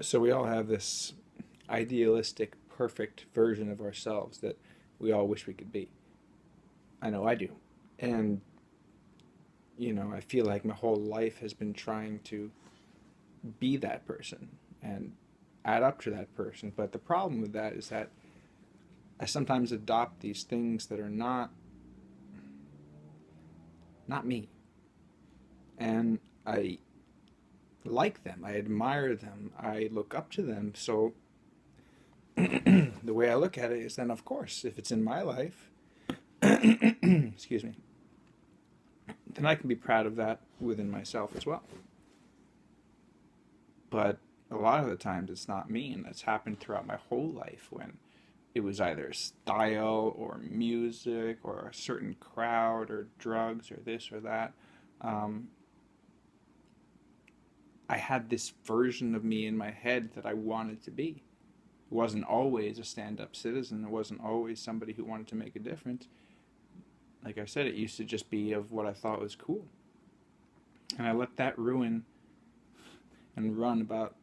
So we all have this idealistic, perfect version of ourselves that we all wish we could be. I know I do. And, I feel like my whole life has been trying to be that person and add up to that person. But the problem with that is that I sometimes adopt these things that are not me. And I like them. I admire them. I look up to them. So the way I look at it is then, of course, if it's in my life, excuse me, then I can be proud of that within myself as well. But a lot of the times it's not me, and that's happened throughout my whole life when it was either style or music or a certain crowd or drugs or this or that. Um, I had this version of me in my head that I wanted to be. It wasn't always a stand up citizen, it wasn't always somebody who wanted to make a difference. Like I said, it used to just be of what I thought was cool. And I let that ruin and run about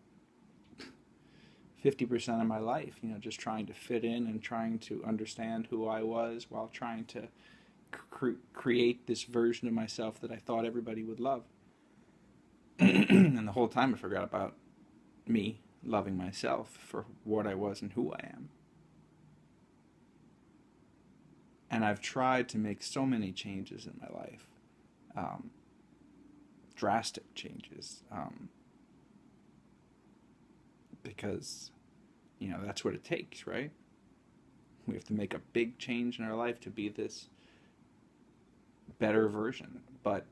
50% of my life, just trying to fit in and trying to understand who I was while trying to create this version of myself that I thought everybody would love. And the whole time I forgot about me loving myself for what I was and who I am. And I've tried to make so many changes in my life, um, drastic changes, because, that's what it takes, right? We have to make a big change in our life to be this better version. But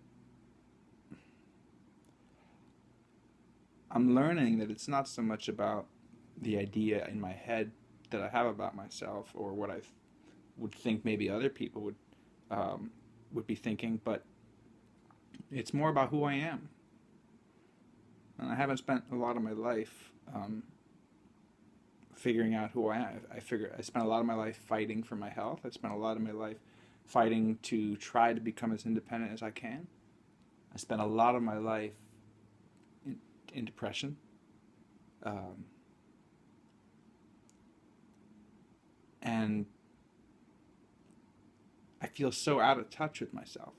I'm learning that it's not so much about the idea in my head that I have about myself or what I would think maybe other people would be thinking, but it's more about who I am. And I haven't spent a lot of my life figuring out who I am. I spent a lot of my life fighting for my health. I spent a lot of my life fighting to try to become as independent as I can. I spent a lot of my life in depression. And I feel so out of touch with myself.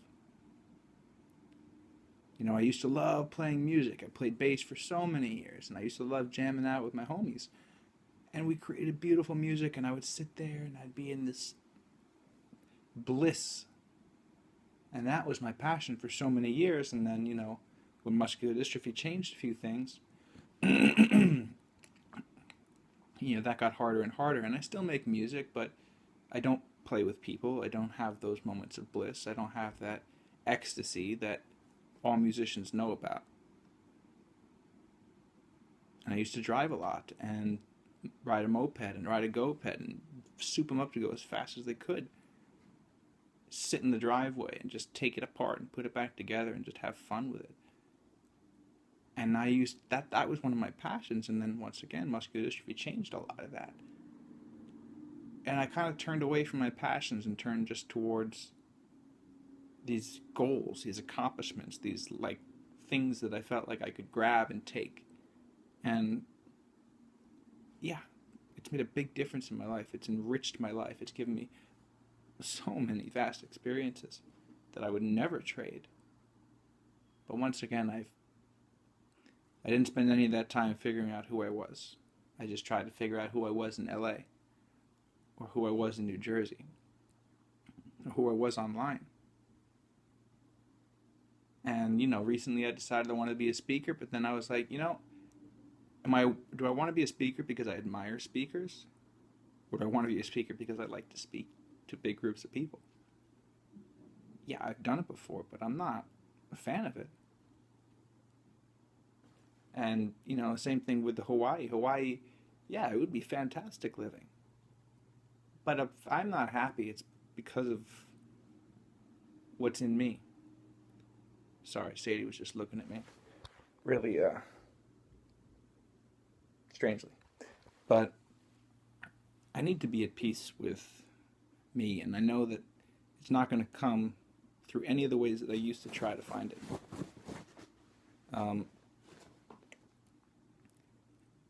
I used to love playing music. I played bass for so many years, and I used to love jamming out with my homies. And we created beautiful music, and I would sit there and I'd be in this bliss. And that was my passion for so many years. And then, when muscular dystrophy changed a few things, that got harder and harder. And I still make music, but I don't play with people. I don't have those moments of bliss. I don't have that ecstasy that all musicians know about. And I used to drive a lot and ride a moped and ride a go-ped and soup them up to go as fast as they could. Sit in the driveway and just take it apart and put it back together and just have fun with it. And I used that was one of my passions. And then once again, muscular dystrophy changed a lot of that. And I kind of turned away from my passions and turned just towards these goals, these accomplishments, these like things that I felt like I could grab and take. And yeah, it's made a big difference in my life. It's enriched my life. It's given me so many vast experiences that I would never trade. But once again, I didn't spend any of that time figuring out who I was. I just tried to figure out who I was in LA, or who I was in New Jersey, or who I was online. And recently I decided I wanted to be a speaker, but then I was like, do I want to be a speaker because I admire speakers? Or do I want to be a speaker because I like to speak to big groups of people? Yeah, I've done it before, but I'm not a fan of it. And, same thing with the Hawaii. Hawaii, yeah, it would be fantastic living. But if I'm not happy, it's because of what's in me. Sorry, Sadie was just looking at me. Really, strangely. But I need to be at peace with me, and I know that it's not going to come through any of the ways that I used to try to find it.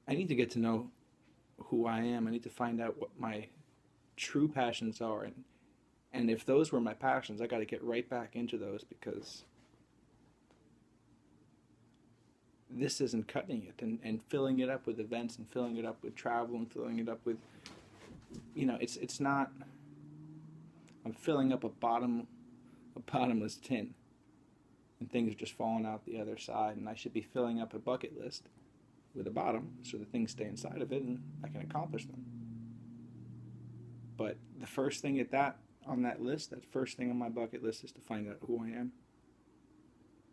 I need to get to know who I am. I need to find out what my true passions are, and if those were my passions, I got to get right back into those, because this isn't cutting it, and filling it up with events and filling it up with travel and filling it up with, it's not. I'm filling up a bottomless tin, and things are just falling out the other side, and I should be filling up a bucket list with a bottom so the things stay inside of it and I can accomplish them. But the first thing on that list, that first thing on my bucket list, is to find out who I am,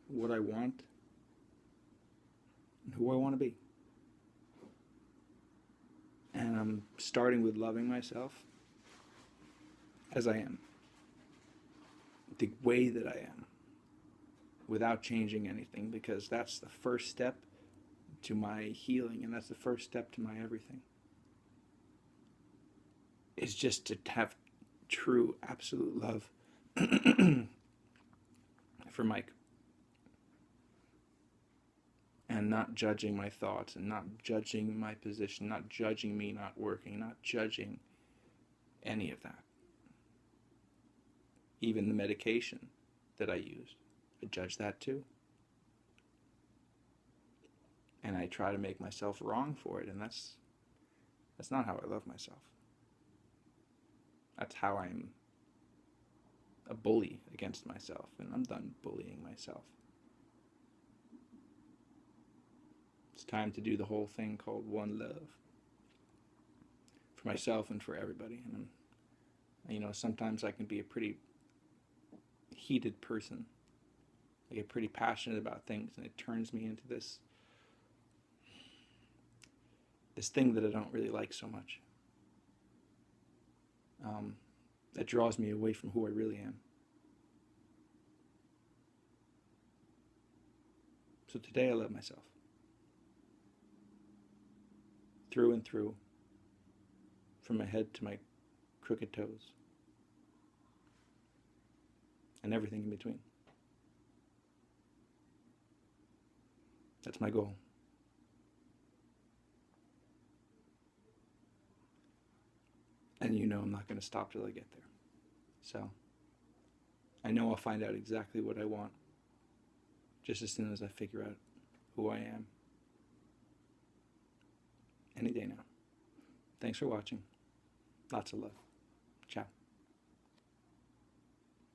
what I want, and who I want to be. And I'm starting with loving myself as I am, the way that I am, without changing anything, because that's the first step to my healing, and that's the first step to my everything. Is just to have true, absolute love for Mike, and not judging my thoughts, and not judging my position, not judging me not working, not judging any of that. Even the medication that I used, I judge that too. And I try to make myself wrong for it, and that's not how I love myself. That's how I'm a bully against myself, and I'm done bullying myself. It's time to do the whole thing called One Love, for myself and for everybody. And sometimes I can be a pretty heated person. I get pretty passionate about things, and it turns me into this thing that I don't really like so much. That draws me away from who I really am. So today I love myself. Through and through. From my head to my crooked toes. And everything in between. That's my goal. And I'm not going to stop till I get there. So, I know I'll find out exactly what I want just as soon as I figure out who I am. Any day now. Thanks for watching. Lots of love. Ciao.